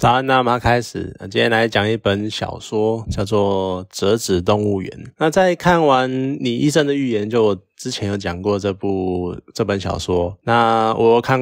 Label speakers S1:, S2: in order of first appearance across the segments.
S1: 早安，那我们开始。今天来讲一本小说，叫做《折纸动物园》。那在看完《你医生的预言》，就我之前有讲过这本小说。那我看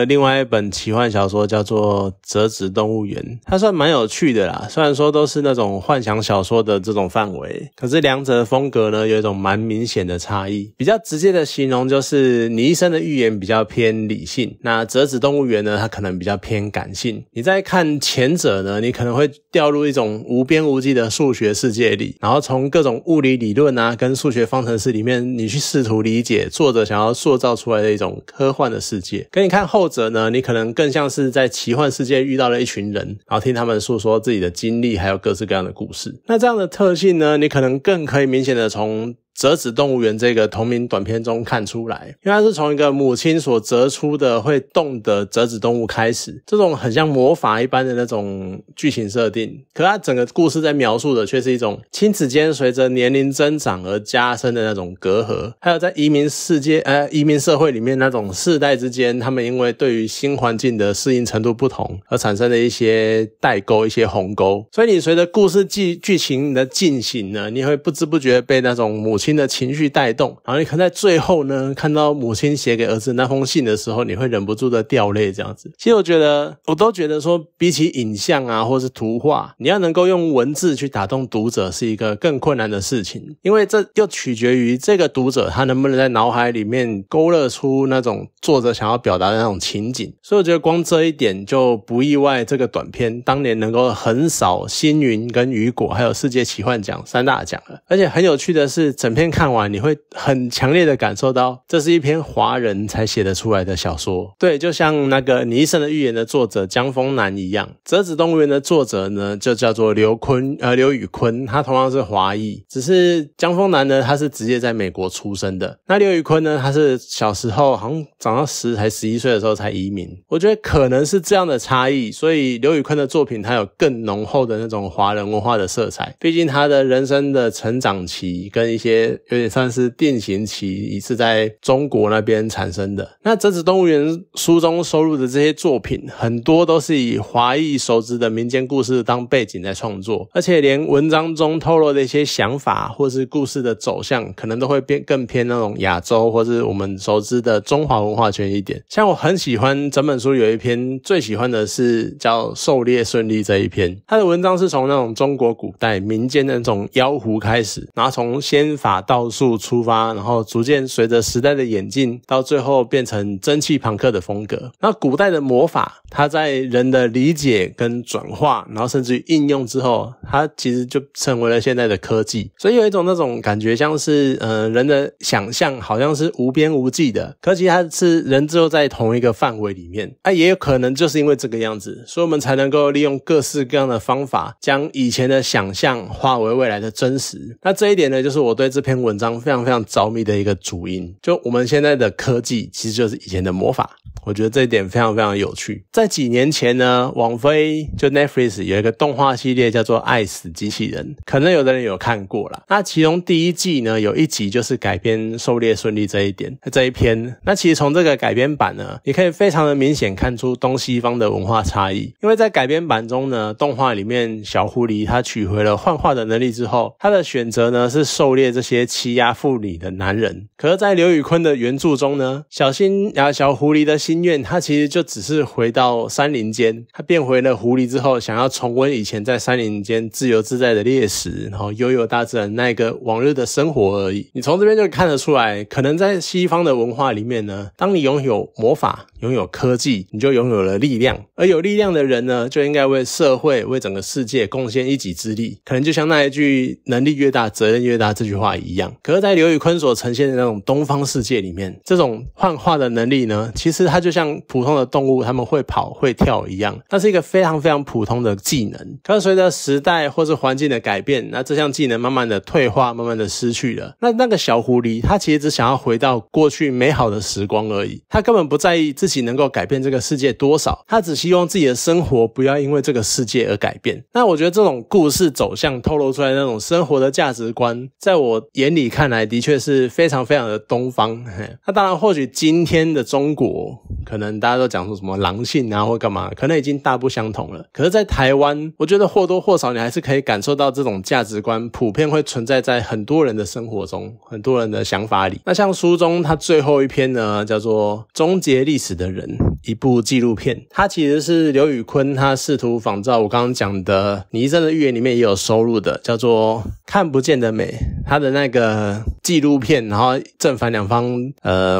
S1: 另外一本奇幻小说叫做《折纸动物园》，它算蛮有趣的啦。虽然说都是那种幻想小说的这种范围，可是两者的风格呢有一种蛮明显的差异。比较直接的形容就是《你医生的预言》比较偏理性，那《折纸动物园》呢它可能比较偏感性。你在看前者呢，你可能会掉入一种无边无际的数学世界里，然后从各种物理理论啊跟数学方程式里面你去试图理解作者想要塑造出来的一种科幻的世界。跟你看后者呢，你可能更像是在奇幻世界遇到了一群人，然后听他们诉说自己的经历还有各式各样的故事。那这样的特性呢，你可能更可以明显的从折纸动物园这个同名短片中看出来，因为它是从一个母亲所折出的会动的折纸动物开始，这种很像魔法一般的那种剧情设定，可它整个故事在描述的却是一种亲子间随着年龄增长而加深的那种隔阂，还有在移民社会里面那种世代之间他们因为对于新环境的适应程度不同而产生的一些代沟，一些鸿沟。所以你随着故事剧情的进行呢，你会不知不觉被那种母亲的情绪带动，然后你可能在最后呢看到母亲写给儿子那封信的时候，你会忍不住的掉泪这样子。其实我都觉得说，比起影像啊或是图画，你要能够用文字去打动读者是一个更困难的事情，因为这又取决于这个读者他能不能在脑海里面勾勒出那种作者想要表达的那种情景。所以我觉得光这一点就不意外，这个短片当年能够横扫星云跟雨果还有世界奇幻奖3大奖了。而且很有趣的是，整篇看完你会很强烈的感受到这是一篇华人才写得出来的小说。对，就像那个你医生的预言的作者江丰南一样，折纸动物园的作者呢就叫做刘宇昆，他同样是华裔，只是江丰南呢他是直接在美国出生的，那刘宇昆呢他是小时候好像长到10才11岁的时候才移民。我觉得可能是这样的差异，所以刘宇昆的作品他有更浓厚的那种华人文化的色彩，毕竟他的人生的成长期跟一些有点算是定型期是在中国那边产生的。那折纸动物园书中收录的这些作品很多都是以华裔熟知的民间故事当背景在创作，而且连文章中透露的一些想法或是故事的走向可能都会更偏那种亚洲或是我们熟知的中华文化圈一点。像我很喜欢整本书有一篇最喜欢的是叫狩猎顺利这一篇，它的文章是从那种中国古代民间的那种妖狐开始，然后从仙法道术出发，然后逐渐随着时代的演进到最后变成蒸汽朋克的风格。那古代的魔法它在人的理解跟转化，然后甚至于应用之后，它其实就成为了现在的科技。所以有一种那种感觉像是人的想象好像是无边无际的，可其实它是人只有在同一个范围里面。也有可能就是因为这个样子，所以我们才能够利用各式各样的方法将以前的想象化为未来的真实。那这一点呢，就是我对这篇文章非常非常着迷的一个主因，就我们现在的科技其实就是以前的魔法。我觉得这一点非常非常有趣。在几年前呢，网飞就 Netflix 有一个动画系列叫做爱死机器人，可能有的人有看过啦。那其中第一季呢有一集就是改编狩猎顺利这一篇。那其实从这个改编版呢，你可以非常的明显看出东西方的文化差异。因为在改编版中呢，动画里面小狐狸它取回了幻化的能力之后，它的选择呢是狩猎这些欺压妇女的男人。可是在刘宇昆的原著中呢，小狐狸的心愿它其实就只是回到山林间，它变回了狐狸之后想要重温以前在山林间自由自在的猎食，然后悠游大自然那个往日的生活而已。你从这边就看得出来，可能在西方的文化里面呢，当你拥有魔法拥有科技，你就拥有了力量，而有力量的人呢就应该为社会为整个世界贡献一己之力，可能就像那一句能力越大责任越大这句话一样。可是在刘宇昆所呈现的那种东方世界里面，这种幻化的能力呢，其实它就像普通的动物他们会跑会跳一样，那是一个非常非常普通的技能。可是随着时代或是环境的改变，那这项技能慢慢的退化，慢慢的失去了。那个小狐狸它其实只想要回到过去美好的时光而已，它根本不在意自己能够改变这个世界多少，它只希望自己的生活不要因为这个世界而改变。那我觉得这种故事走向透露出来的那种生活的价值观，在我眼里看来的确是非常非常的东方。那当然或许今天的中国可能大家都讲说什么狼性啊或干嘛，可能已经大不相同了。可是在台湾，我觉得或多或少你还是可以感受到这种价值观普遍会存在在很多人的生活中，很多人的想法里。那像书中它最后一篇呢，叫做《终结历史的人》，一部纪录片。它其实是刘宇昆他试图仿照我刚刚讲的你一生的预言里面也有收录的，叫做《看不见的美》。他的那个纪录片，然后正反两方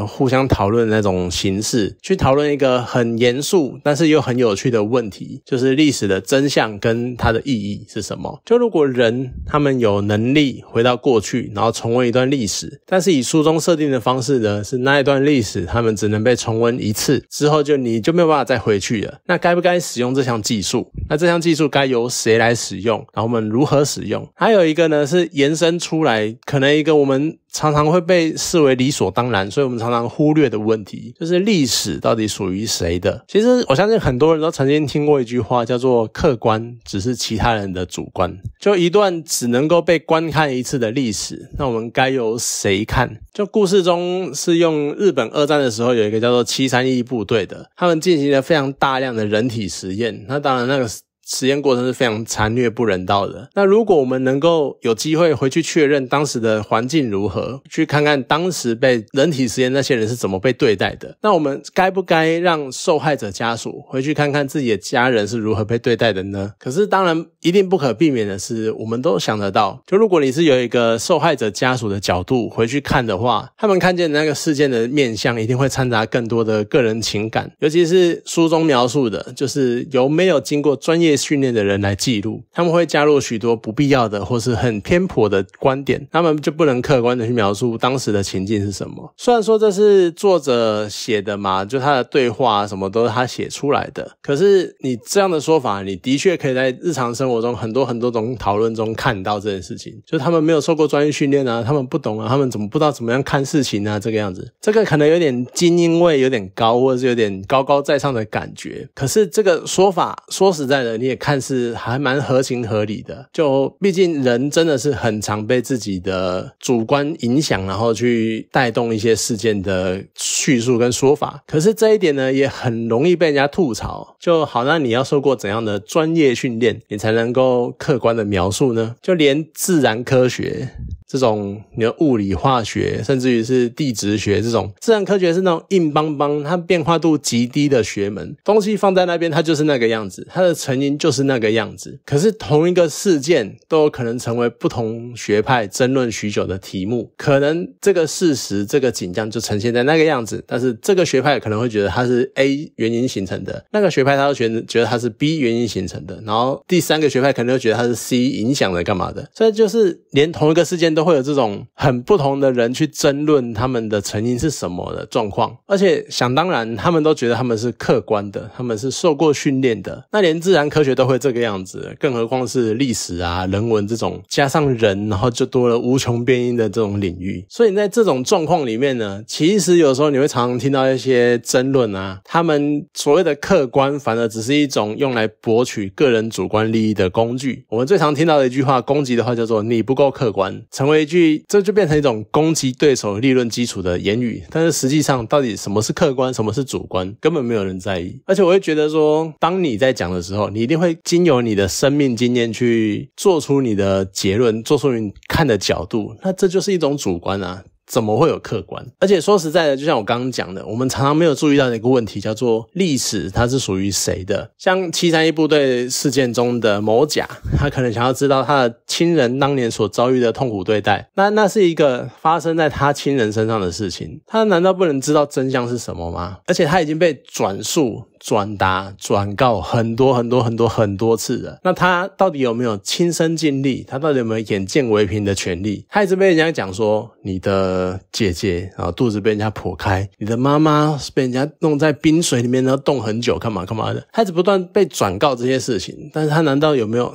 S1: 互相讨论的那种形式，去讨论一个很严肃但是又很有趣的问题，就是历史的真相跟它的意义是什么。就如果人他们有能力回到过去，然后重温一段历史，但是以书中设定的方式呢，是那一段历史他们只能被重温一次，之后你就没有办法再回去了。那该不该使用这项技术？那这项技术该由谁来使用？然后我们如何使用？还有一个呢，是延伸出来可能一个我们常常会被视为理所当然，所以我们常常忽略的问题，就是历史到底属于谁的。其实我相信很多人都曾经听过一句话，叫做客观只是其他人的主观。就一段只能够被观看一次的历史，那我们该由谁看？就故事中是用日本二战的时候有一个叫做731部队的，他们进行了非常大量的人体实验，那当然那个实验过程是非常残虐不人道的。那如果我们能够有机会回去确认当时的环境如何，去看看当时被人体实验那些人是怎么被对待的，那我们该不该让受害者家属回去看看自己的家人是如何被对待的呢？可是当然一定不可避免的是，我们都想得到，就如果你是有一个受害者家属的角度回去看的话，他们看见那个事件的面向一定会掺杂更多的个人情感，尤其是书中描述的，就是由没有经过专业训练的人来记录，他们会加入许多不必要的或是很偏颇的观点，他们就不能客观的去描述当时的情境是什么。虽然说这是作者写的嘛，就他的对话什么都是他写出来的，可是你这样的说法，你的确可以在日常生活中很多种讨论中看到这件事情，就是他们没有受过专业训练啊，他们不懂啊，他们怎么不知道怎么样看事情啊，这个样子。这个可能有点精英味有点高，或者是有点高高在上的感觉，可是这个说法说实在的你也看是还蛮合情合理的。就毕竟人真的是很常被自己的主观影响，然后去带动一些事件的叙述跟说法，可是这一点呢也很容易被人家吐槽。就好，那你要受过怎样的专业训练你才能够客观的描述呢？就连自然科学这种你的物理化学甚至于是地质学，这种自然科学是那种硬邦邦它变化度极低的学门，东西放在那边它就是那个样子，它的成因就是那个样子。可是同一个事件都有可能成为不同学派争论许久的题目，可能这个事实这个景象就呈现在那个样子，但是这个学派可能会觉得它是 A 原因形成的，那个学派他就觉得它是 B 原因形成的，然后第三个学派可能就觉得它是 C 影响的干嘛的。所以就是连同一个事件都会有这种很不同的人去争论他们的成因是什么的状况，而且想当然他们都觉得他们是客观的，他们是受过训练的，那连自然科学都会这个样子，更何况是历史啊人文这种加上人然后就多了无穷变因的这种领域。所以在这种状况里面呢，其实有时候你会常常听到一些争论啊，他们所谓的客观反而只是一种用来博取个人主观利益的工具。我们最常听到的一句话，攻击的话叫做你不够客观，成为一句这就变成一种攻击对手立论基础的言语，但是实际上到底什么是客观什么是主观根本没有人在意。而且我会觉得说，当你在讲的时候，你一定会经由你的生命经验去做出你的结论，做出你看的角度，那这就是一种主观啊，怎么会有客观？而且说实在的，就像我刚刚讲的，我们常常没有注意到的一个问题叫做历史它是属于谁的。像731部队事件中的某甲，他可能想要知道他的亲人当年所遭遇的痛苦对待，那是一个发生在他亲人身上的事情，他难道不能知道真相是什么吗？而且他已经被转述转达转告很多次了，那他到底有没有亲身经历？他到底有没有眼见为凭的权利？他一直被人家讲说你的姐姐然后肚子被人家剖开，你的妈妈被人家弄在冰水里面然后冻很久干嘛的，他一直不断被转告这些事情，但是他难道有没有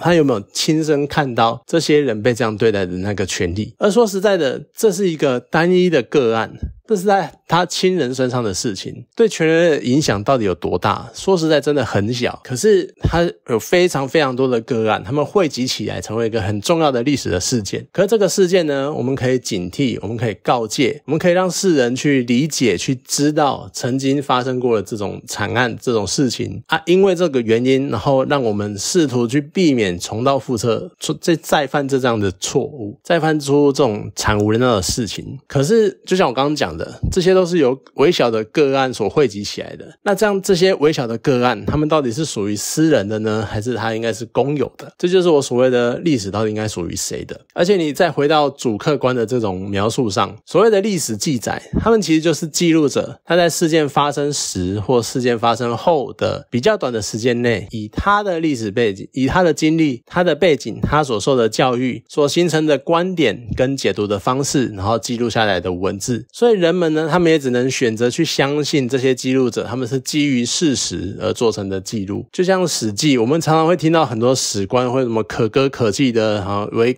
S1: 亲身看到这些人被这样对待的那个权利？而说实在的，这是一个单一的个案，这是在他亲人身上的事情，对全人类的影响到底有多大？说实在真的很小，可是他有非常非常多的个案，他们汇集起来成为一个很重要的历史的事件。可是这个事件呢，我们可以警惕，我们可以告诫，我们可以让世人去理解，去知道曾经发生过的这种惨案，这种事情啊，因为这个原因，然后让我们试图去避免重蹈覆辙，再犯这样的错误，再犯出这种惨无人道的事情。可是就像我刚刚讲的，这些都是由微小的个案所汇集起来的。那这样这些微小的个案，他们到底是属于私人的呢，还是它应该是公有的？这就是我所谓的历史到底应该属于谁的。而且你再回到主客观的这种描述上，所谓的历史记载，他们其实就是记录者他在事件发生时或事件发生后的比较短的时间内，以他的历史背景，以他的经历，他的背景，他所受的教育，所形成的观点跟解读的方式，然后记录下来的文字。所以人们呢，他们也只能选择去相信这些记录者，他们是基于事实而做成的记录。就像史记，我们常常会听到很多史官会什么可歌可泣的违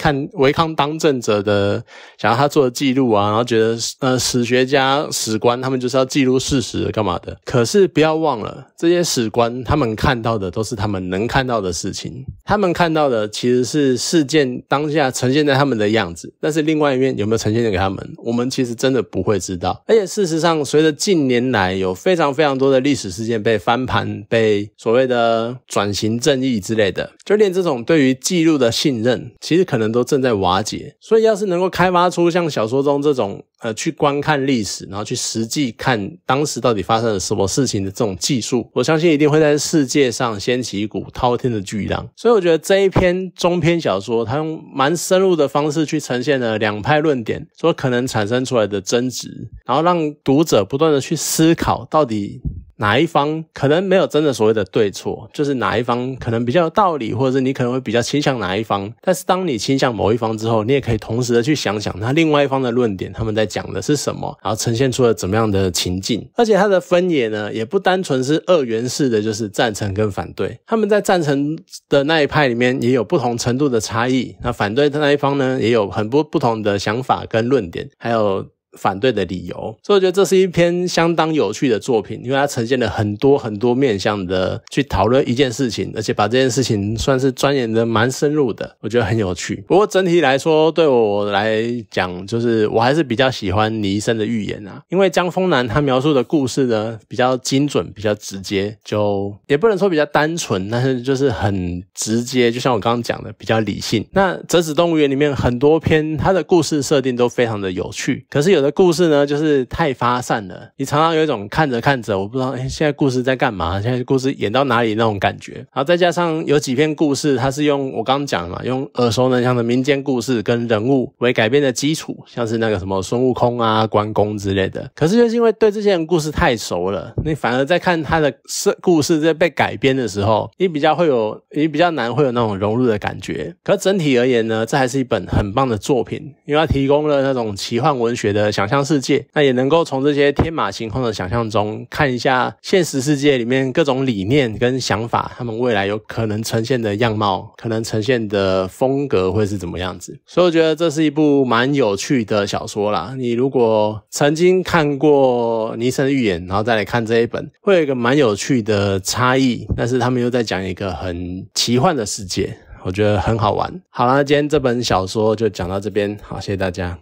S1: 抗当政者的想要他做的记录啊，然后觉得史学家史官他们就是要记录事实干嘛的。可是不要忘了，这些史官他们看到的都是他们能看到的事情，他们看到的其实是事件当下呈现在他们的样子，但是另外一面有没有呈现给他们，我们其实真的不会知道。而且事实上，随着近年来有非常非常多的历史事件被翻盘，被所谓的转型正义之类的，就连这种对于记录的信任其实可能都正在瓦解。所以要是能够开发出像小说中这种去观看历史，然后去实际看当时到底发生了什么事情的这种技术，我相信一定会在世界上掀起一股滔天的巨浪。所以我觉得这一篇中篇小说，它用蛮深入的方式去呈现了两派论点所可能产生出来的争执，然后让读者不断的去思考到底哪一方可能没有真的所谓的对错，就是哪一方可能比较有道理，或者是你可能会比较倾向哪一方。但是当你倾向某一方之后，你也可以同时的去想想那另外一方的论点，他们在讲的是什么，然后呈现出了怎么样的情境。而且它的分野呢，也不单纯是二元式的，就是赞成跟反对。他们在赞成的那一派里面也有不同程度的差异，那反对的那一方呢，也有很多不同的想法跟论点，还有反对的理由。所以我觉得这是一篇相当有趣的作品，因为它呈现了很多很多面向的去讨论一件事情，而且把这件事情算是钻研的蛮深入的，我觉得很有趣。不过整体来说，对我来讲，就是我还是比较喜欢倪医生的寓言啊，因为江丰南他描述的故事呢比较精准，比较直接，就也不能说比较单纯，但是就是很直接，就像我刚刚讲的比较理性。那折纸动物园里面很多篇它的故事设定都非常的有趣，可是有的故事呢就是太发散了，你常常有一种看着看着我不知道现在故事在干嘛，现在故事演到哪里那种感觉。然后再加上有几篇故事它是用我刚刚讲嘛，用耳熟能详的民间故事跟人物为改编的基础，像是那个什么孙悟空啊、关公之类的。可是就是因为对这些人故事太熟了，你反而在看他的故事在被改编的时候，你比较难会有那种融入的感觉。可是整体而言呢，这还是一本很棒的作品，因为它提供了那种奇幻文学的想象世界，那也能够从这些天马行空的想象中看一下现实世界里面各种理念跟想法，他们未来有可能呈现的样貌，可能呈现的风格会是怎么样子。所以我觉得这是一部蛮有趣的小说啦，你如果曾经看过倪生寓言，然后再来看这一本，会有一个蛮有趣的差异，但是他们又在讲一个很奇幻的世界，我觉得很好玩。好啦，今天这本小说就讲到这边，好，谢谢大家。